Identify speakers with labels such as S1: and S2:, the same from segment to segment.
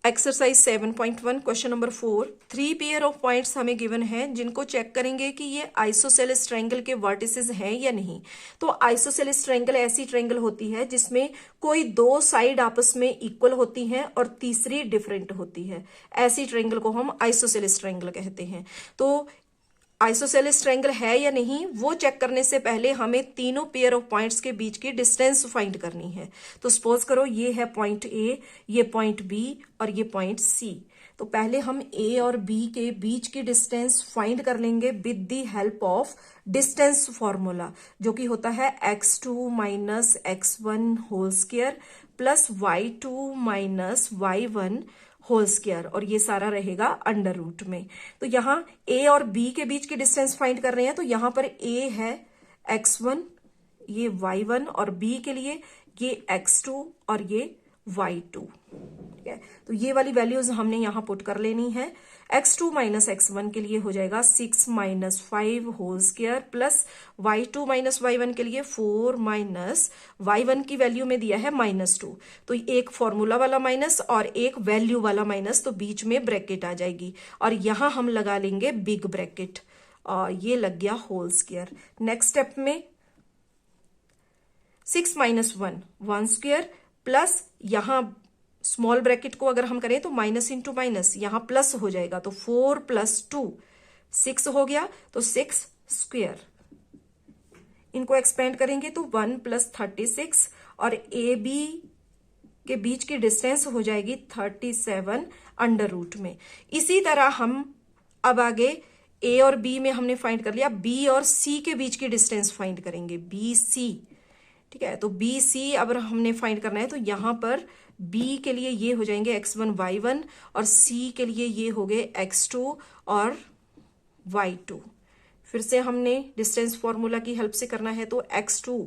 S1: Exercise 7.1 question number 4 3 pair of points हमें given है जिनको चेक करेंगे कि ये आइसोसेलेस ट्रायंगल के वर्टिसेस हैं या नहीं। तो आइसोसेलेस ट्रायंगल ऐसी ट्रायंगल होती है जिसमें कोई दो साइड आपस में इक्वल होती हैं और तीसरी डिफरेंट होती है। ऐसी ट्रायंगल को हम आइसोसेलेस ट्रायंगल कहते हैं। तो आइसोसेलेस ट्रायंगल है या नहीं वो चेक करने से पहले हमें तीनों पेयर ऑफ पॉइंट्स के बीच की डिस्टेंस फाइंड करनी है। तो सपोज करो ये है पॉइंट ए, ये पॉइंट बी और ये पॉइंट सी। तो पहले हम ए और बी के बीच की डिस्टेंस फाइंड कर लेंगे with the help of distance formula, जो कि होता है x2 minus x1 whole square plus y2 minus y1 whole square, और ये सारा रहेगा अंडर रूट में। तो यहाँ ए और बी के बीच की डिस्टेंस फाइंड कर रहे हैं। तो यहाँ पर ए है x1, ये y1, और बी के लिए ये x2 और ये y2। ठीक है, तो ये वाली वैल्यूज हमने यहाँ पुट कर लेनी है। x2 माइनस x1 के लिए हो जाएगा 6 minus 5 whole square plus y2 minus y1 के लिए 4 माइनस y1 की वैल्यू में दिया है -2। तो एक फॉर्मूला वाला माइनस और एक वैल्यू वाला माइनस, तो बीच में ब्रैकेट आ जाएगी और यहां हम लगा लेंगे बिग ब्रैकेट और ये लग गया होल स्क्वायर। नेक्स्ट स्टेप में 6 माइनस 1 स्क्वायर प्लस यहां स्मॉल ब्रैकेट को अगर हम करें तो माइनस इंटू माइनस, यहां प्लस हो जाएगा तो 4 प्लस 2 6 हो गया, तो 6 स्क्वायर। इनको एक्सपेंड करेंगे तो 1 प्लस 36 और ए बी के बीच की डिस्टेंस हो जाएगी 37 अंडर रूट में। इसी तरह हम अब आगे ए और बी में हमने फाइंड कर लिया, बी और सी के बीच की डिस्टेंस फाइंड करेंगे, बी सी। ठीक है, तो बी सी अब हमने फाइंड करना है। तो यहां पर बी के लिए ये हो जाएंगे x1 y1 और सी के लिए ये हो गए x2 और y2। फिर से हमने डिस्टेंस फॉर्मूला की हेल्प से करना है। तो x2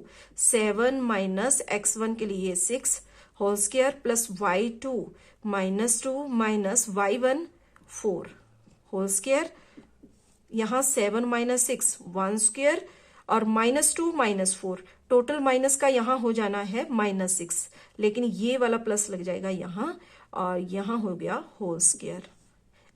S1: 7 माइनस x1 के लिए 6 whole square plus y2 -2 minus y1 4 whole square. यहां 7 माइनस 6 1 स्क्वायर और -2 -4, टोटल माइनस का यहां हो जाना है -6, लेकिन ये वाला प्लस लग जाएगा यहां और यहां हो गया होल स्क्वायर।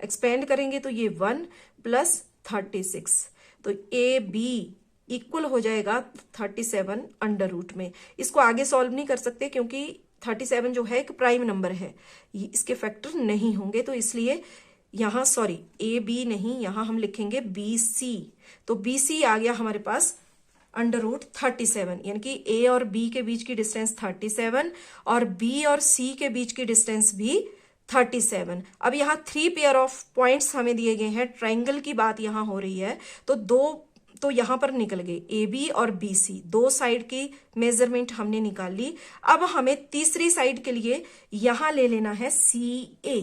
S1: एक्सपेंड करेंगे तो ये 1 प्लस 36, तो ए बी इक्वल हो जाएगा 37 अंडर रूट में। इसको आगे सॉल्व नहीं कर सकते क्योंकि 37 जो है एक प्राइम नंबर है, इसके फैक्टर नहीं होंगे, तो इसलिए यहां सॉरी ए बी नहीं, यहां हम लिखेंगे बी सी। तो बी सी आ गया हमारे पास अंडर रूट 37, यानी कि ए और बी के बीच की डिस्टेंस 37 और बी और सी के बीच की डिस्टेंस भी 37। अब यहाँ 3 पेयर ऑफ पॉइंट्स हमें दिए गए हैं, ट्राइंगल की बात यहाँ हो रही है। तो तो यहां पर निकल गए ए बी और बी सी, दो साइड की मेजरमेंट हमने निकाल ली। अब हमें तीसरी साइड के लिए यहां ले लेना है सी ए।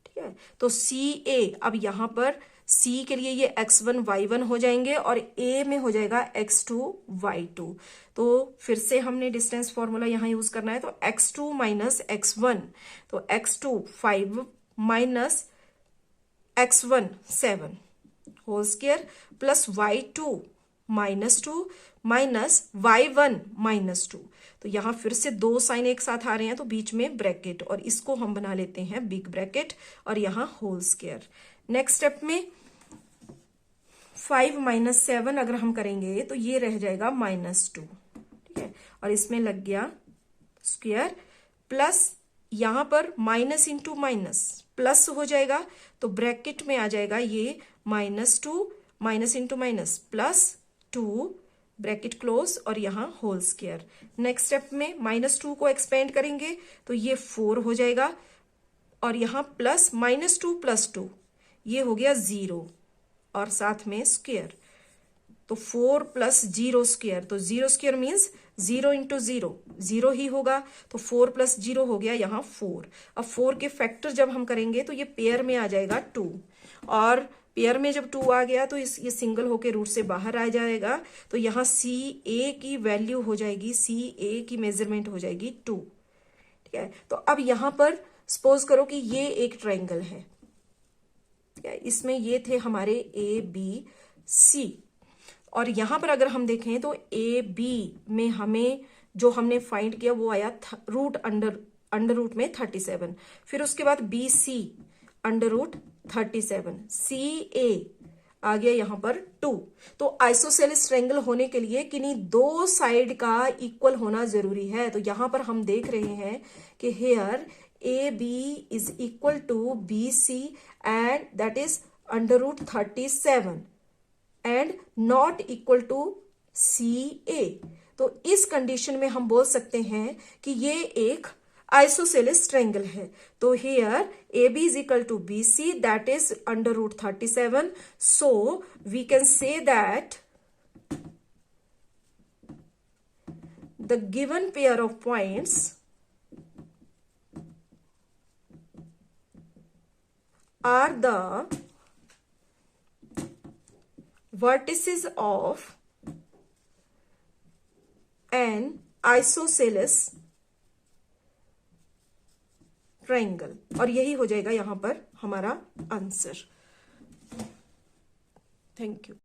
S1: ठीक है, तो सी ए, अब यहां पर सी के लिए ये x1 y1 हो जाएंगे और a में हो जाएगा x2 y2। तो फिर से हमने डिस्टेंस फॉर्मूला यहां यूज करना है। तो x2 माइनस x1, तो x2 5 minus x1 7 whole square plus y2 -2 minus y1 -2। तो यहां फिर से दो साइन एक साथ आ रहे हैं तो बीच में ब्रैकेट, और इसको हम बना लेते हैं बिग ब्रैकेट और यहां होल स्क्वायर। नेक्स्ट स्टेप में 5 माइनस 7 अगर हम करेंगे तो ये रह जाएगा -2। ठीक है, और इसमें लग गया स्क्वायर प्लस यहां पर माइनस इंटू माइनस प्लस हो जाएगा, तो ब्रैकेट में आ जाएगा ये -2 minus into minus +2 bracket close और यहां होल स्क्वायर। नेक्स्ट स्टेप में -2 को एक्सपेंड करेंगे तो ये 4 हो जाएगा और यहां प्लस -2 + 2 ये हो गया 0 और साथ में स्क्वायर, तो 4 + 0 स्क्वायर, तो 0 स्क्वायर मीन्स 0 इंटू 0 0 ही होगा, तो 4 + 0 हो गया यहाँ 4। अब 4 के फैक्टर जब हम करेंगे तो ये पेयर में आ जाएगा 2, और पेयर में जब 2 आ गया तो ये सिंगल होके रूट से बाहर आ जाएगा। तो यहाँ सी ए की वैल्यू हो जाएगी, सी ए की मेजरमेंट हो जाएगी 2। ठीक है, तो अब यहाँ पर सपोज करो कि ये एक ट्राइंगल है, इसमें ये थे हमारे ए बी सी, और यहां पर अगर हम देखें तो ए बी में हमें जो हमने फाइंड किया वो आया रूट अंडर रूट में 37, फिर उसके बाद बी सी अंडर रूट 37, सी ए आ गया यहाँ पर 2। तो आइसोसेलेस ट्रायंगल होने के लिए किन्हीं दो साइड का इक्वल होना जरूरी है। तो यहां पर हम देख रहे हैं कि here A B is equal to B C and that is under root 37 and not equal to C A. तो इस कंडीशन में हम बोल सकते हैं कि ये एक आइसोसेलेस ट्रायंगल है। तो here A B is equal to B C that is under root 37, so we can say that the given pair of points are the vertices of an isosceles triangle. और यही हो जाएगा यहां पर हमारा answer. Thank you.